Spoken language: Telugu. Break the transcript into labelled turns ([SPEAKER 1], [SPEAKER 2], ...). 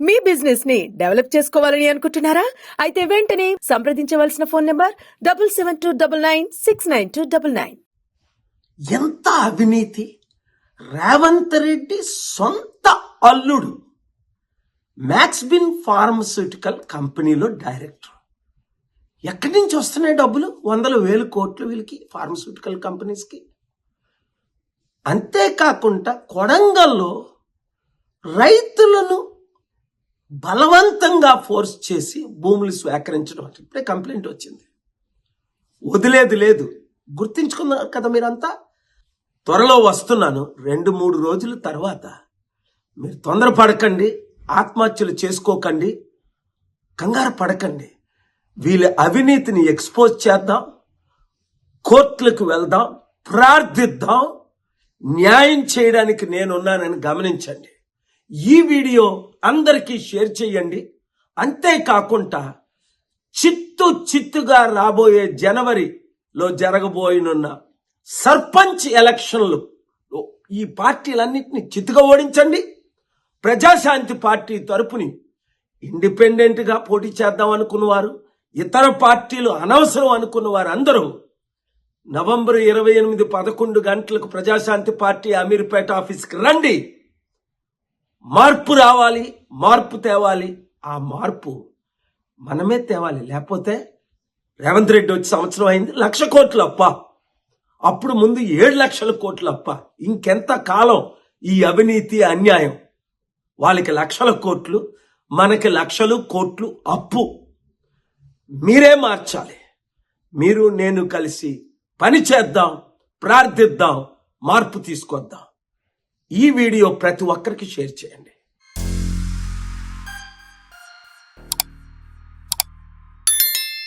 [SPEAKER 1] మీ బిజినెస్ ని డెవలప్ చేసుకోవాలని అనుకుంటున్నారా? అయితే వెంటనే సంప్రదించవలసిన ఫోన్ నంబర్ 7729969299.
[SPEAKER 2] ఎంత అవినీతి! రేవంత్ రెడ్డి సొంత అల్లుడు మ్యాక్స్బిన్ ఫార్మస్యూటికల్ కంపెనీలో డైరెక్టర్. ఎక్కడి నుంచి వస్తున్నాయి డబ్బులు? 100,000 కోట్లు వీళ్ళకి, ఫార్మస్యూటికల్ కంపెనీస్కి. అంతేకాకుండా కొడంగల్లో రైతులను బలవంతంగా ఫోర్స్ చేసి భూములు స్వీకరించడం, ఇప్పుడే కంప్లైంట్ వచ్చింది. వదిలేది లేదు. గుర్తించుకున్నారు కదా మీరంతా. త్వరలో వస్తున్నాను. 2-3 రోజుల తర్వాత మీరు తొందరపడకండి, ఆత్మహత్యలు చేసుకోకండి, కంగారు పడకండి. వీళ్ళ అవినీతిని ఎక్స్పోజ్ చేద్దాం, కోర్టులకు వెళ్దాం, ప్రార్థిద్దాం. న్యాయం చేయడానికి నేనున్నానని గమనించండి. ఈ వీడియో అందరికీ షేర్ చేయండి. అంతేకాకుండా చిత్తుగా రాబోయే జనవరిలో జరగబోయనున్న సర్పంచ్ ఎలక్షన్లు ఈ పార్టీలన్నింటినీ చిత్తుగా ఓడించండి. ప్రజాశాంతి పార్టీ తరపుని ఇండిపెండెంట్గా పోటీ చేద్దాం అనుకున్నవారు, ఇతర పార్టీలు అనవసరం అనుకున్నవారు అందరూ నవంబర్ 28 11 గంటలకు ప్రజాశాంతి పార్టీ అమీర్పేట ఆఫీస్కి రండి. మార్పు రావాలి, మార్పు తేవాలి. ఆ మార్పు మనమే తేవాలి. లేకపోతే రేవంత్ రెడ్డి వచ్చి సంవత్సరం అయింది, 1,00,000 కోట్లు అప్ప. అప్పుడు ముందు 7 లక్షల కోట్లు అప్ప. ఇంకెంత కాలం ఈ అవినీతి అన్యాయం? వాళ్ళకి 1,00,000 కోట్లు, మనకి 1,00,000 కోట్లు అప్పు. మీరే మార్చాలి. మీరు నేను కలిసి పని చేద్దాం, ప్రార్థిద్దాం, మార్పు తీసుకొద్దాం. ఈ వీడియో ప్రతి ఒక్కరికి షేర్ చేయండి.